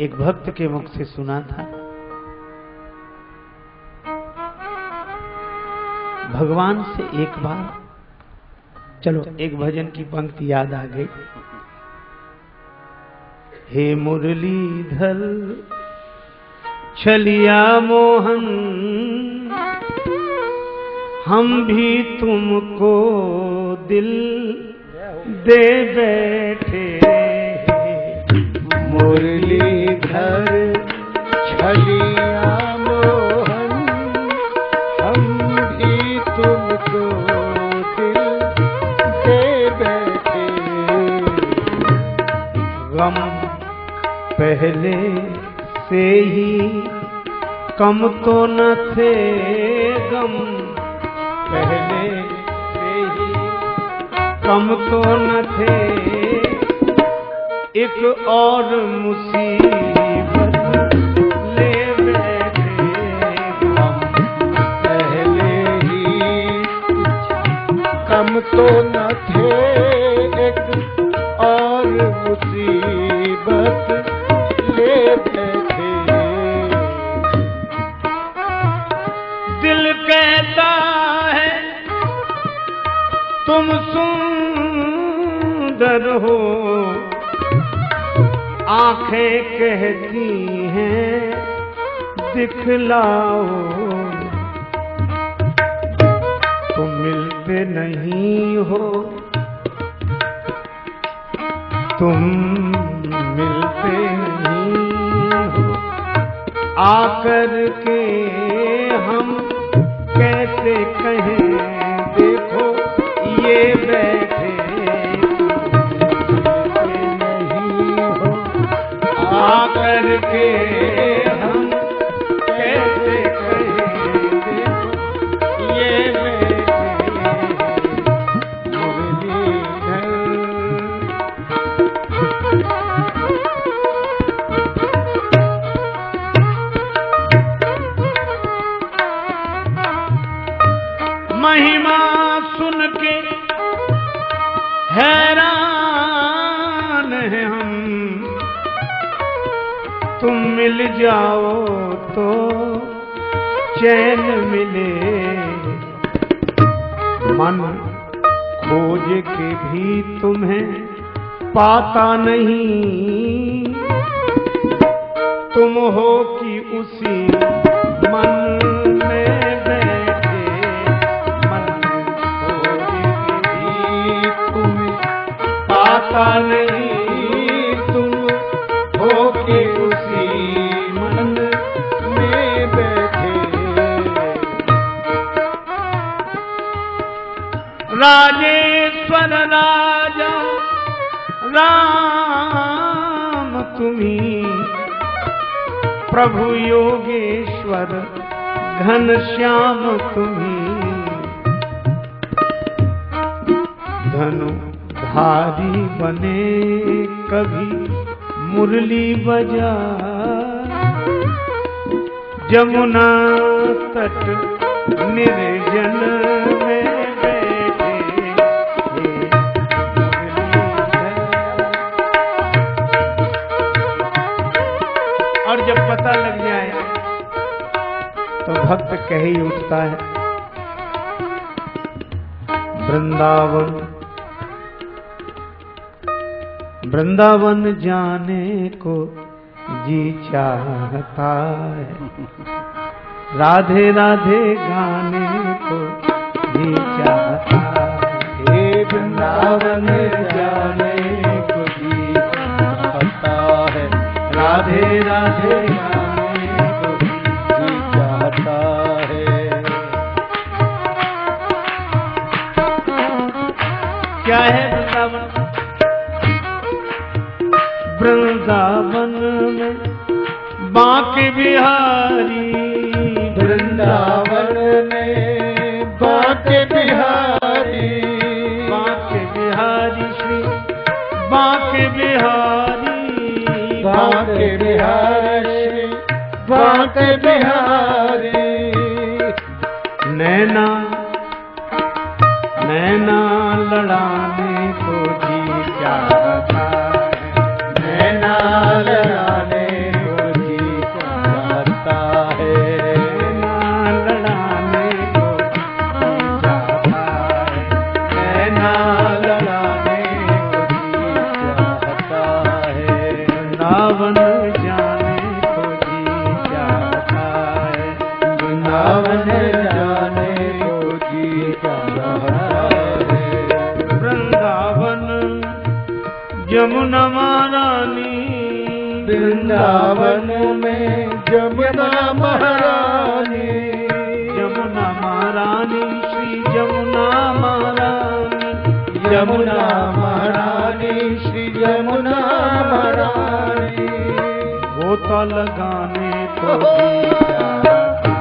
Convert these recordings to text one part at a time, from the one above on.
एक भक्त के मुख से सुना था। भगवान से एक बार, चलो एक भजन की पंक्ति याद आ गई। हे मुरलीधर छलिया मोहन, हम भी तुमको दिल दे बैठे। मुरलीधर छलिया मोहन, हम भी तुमको दिल दे बैठे। गम पहले से ही कम तो न थे, गम पहले से ही कम तो न थे, एक और मुसीबत ले बैठे। हम पहले ही कम तो न थे, एक और मुसीबत ले बैठे। दिल कहता है तुम सुंदर हो, आंखें कहती हैं दिखलाओ। तुम मिलते नहीं हो, तुम मिलते नहीं हो, आकर के हम कैसे कहें देखो ये बैठे। आकर के हम कैसे कहें देखो ये बैठे। मुरलीधर महिमा सुन के हैरान है हम, तुम मिल जाओ तो चैन मिले। मन खोज के भी तुम्हें पाता नहीं, तुम हो कि उसी मन में बैठे। मन खोज के भी तुम्हें पाता नहीं, तुम हो कि उसी मन में बैठे। राजेश्वर राजा राम तुम्ही, प्रभु योगेश्वर घनश्याम तुम्ही। धनुधारी बने कभी मुरली बजा, जमुना तट निर्जन में बैठे। और जब पता लग जाए तो भक्त कह ही उठता है, वृंदावन वृंदावन जाने को जी चाहता है, राधे राधे गाने को जी चाहता है। हे वृंदावन जाने को जी चाहता है, राधे राधे गाने को जी चाहता है। क्या है वृंदावन? वृंदावन में बांके बिहारी, वृंदावन में बांके बिहारी, बांके बिहारी श्री बांके बिहारी, बांके बिहारी श्री बांके बिहारी। नैना नैना लड़ाने को जी चाहता है, नैना लड़ाने वृंदावन जाने को जी जाता है, वृंदावन जाने को जी चाहता है। वृंदावन जमुना महारानी, वृंदावन में जमुना महारानी, यमुना महारानी श्री यमुना महारानी, यमुना महारानी श्री यमुना महारानी। गोता लगाने को जी जाता है,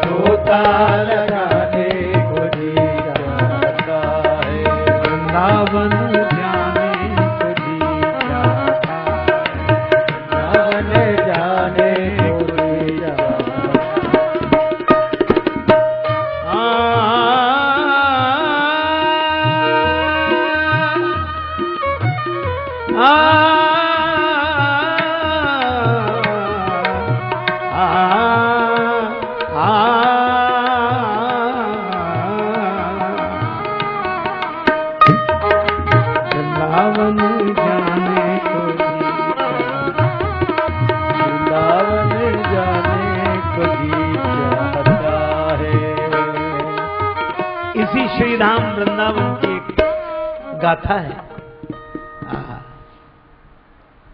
गोता लगाने को जी जाता है। वृंदावन जाने को जी जाता है, वृंदावन जाने को जी जाता वृंदावन जाने को जी वृंदावन जाने को जी चाहता है। इसी श्रीधाम वृंदावन की एक गाथा है।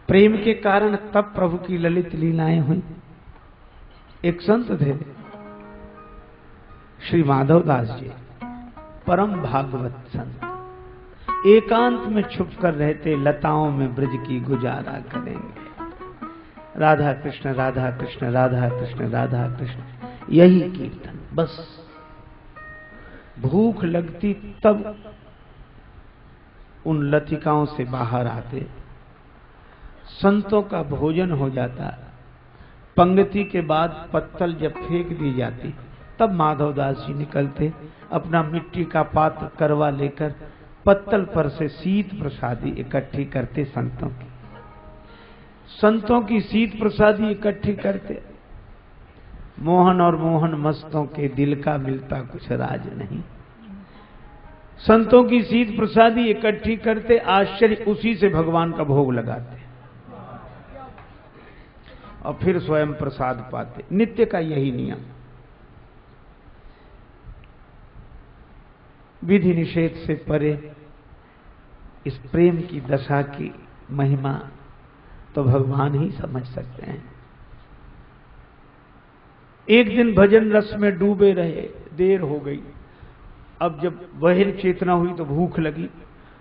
प्रेम के कारण तब प्रभु की ललित लीलाएं हुई। एक संत थे श्री माधव दास जी, परम भागवत संत, एकांत में छुप कर रहते, लताओं में ब्रज की गुजारा करेंगे। राधा कृष्ण राधा कृष्ण राधा कृष्ण राधा कृष्ण, यही कीर्तन बस। भूख लगती तब उन लतिकाओं से बाहर आते, संतों का भोजन हो जाता, पंक्ति के बाद पत्तल जब फेंक दी जाती तब माधवदास जी निकलते, अपना मिट्टी का पात्र करवा लेकर पत्तल पर से शीत प्रसादी इकट्ठी करते। संतों की शीत प्रसादी इकट्ठी करते। मोहन और मोहन मस्तों के दिल का मिलता कुछ राज नहीं। संतों की शीत प्रसादी इकट्ठी करते, आश्चर्य, उसी से भगवान का भोग लगाते और फिर स्वयं प्रसाद पाते। नित्य का यही नियम। विधि निषेध से परे इस प्रेम की दशा की महिमा तो भगवान ही समझ सकते हैं। एक दिन भजन रस में डूबे रहे, देर हो गई। अब जब बहिर चेतना हुई तो भूख लगी,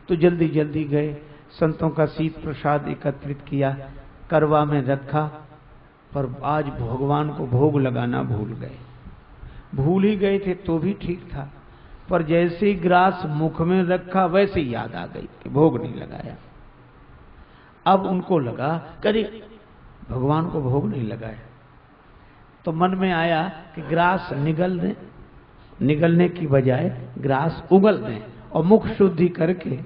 तो जल्दी जल्दी गए, संतों का शीत प्रसाद एकत्रित किया, करवा में रखा, पर आज भगवान को भोग लगाना भूल गए। भूल ही गए थे तो भी ठीक था, पर जैसे ही ग्रास मुख में रखा वैसे ही याद आ गई कि भोग नहीं लगाया। अब उनको लगा कभी भगवान को भोग नहीं लगाया, तो मन में आया कि ग्रास निगल दें, निगलने की बजाय ग्रास उगल दें और मुख शुद्धि करके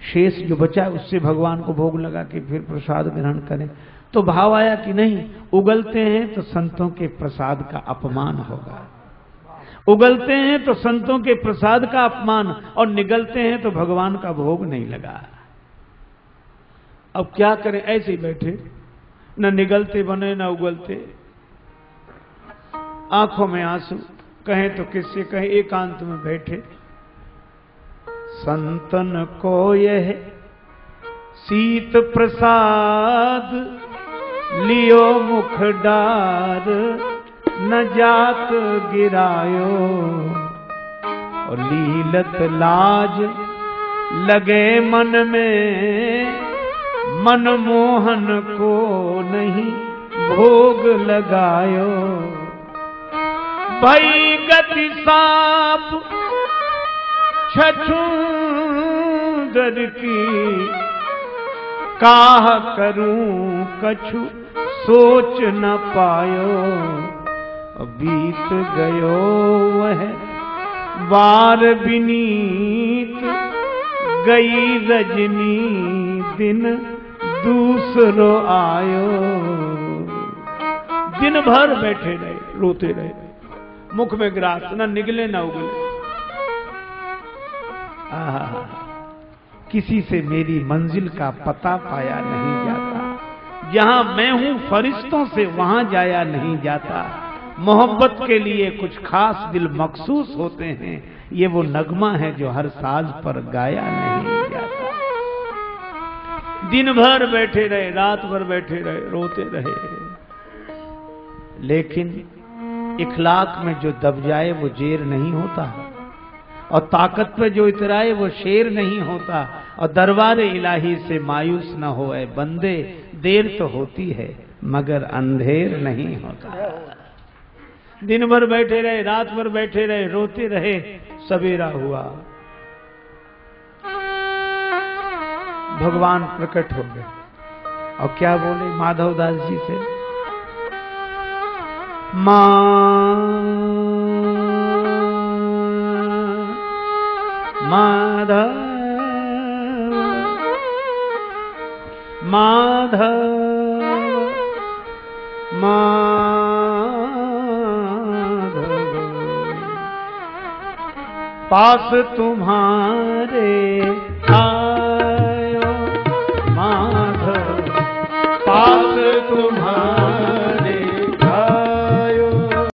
शेष जो बचा उससे भगवान को भोग लगा के फिर प्रसाद ग्रहण करें। तो भाव आया कि नहीं, उगलते हैं तो संतों के प्रसाद का अपमान होगा, उगलते हैं तो संतों के प्रसाद का अपमान, और निगलते हैं तो भगवान का भोग नहीं लगा। अब क्या करें, ऐसे ही बैठे, न निगलते बने न उगलते, आंखों में आंसू, कहें तो किससे कहें, एकांत में बैठे। संतन को यह शीत प्रसाद लियो मुख डार, न जात गिरायो, और लीलत लाज लगे मन में, मन मोहन को नहीं भोग लगायो। भई गति साप छछूंदर की, काह करूं कछु सोच न पायो। बीत गयो वह बार बिनीत, गई रजनी दिन दूसरो आयो। दिन भर बैठे रहे, रोते रहे, मुख में ग्रास, न निगले न उगले। किसी से मेरी मंजिल का पता पाया नहीं जाता, जहां मैं हूं फरिश्तों से वहां जाया नहीं जाता। मोहब्बत के लिए कुछ खास दिल मखसूस होते हैं, ये वो नगमा है जो हर साज पर गाया नहीं जाता। दिन भर बैठे रहे, रात भर बैठे रहे, रोते रहे, लेकिन इखलाक में जो दब जाए वो जेर नहीं होता, और ताकत पे जो इतराए वो शेर नहीं होता। और दरबार इलाही से मायूस न होए बंदे, देर तो होती है मगर अंधेर नहीं होता। दिन भर बैठे रहे, रात भर बैठे रहे, रोते रहे, सवेरा हुआ, भगवान प्रकट हो गए। और क्या बोले माधव दास जी से, माधव माधव माधव, पास तुम्हारे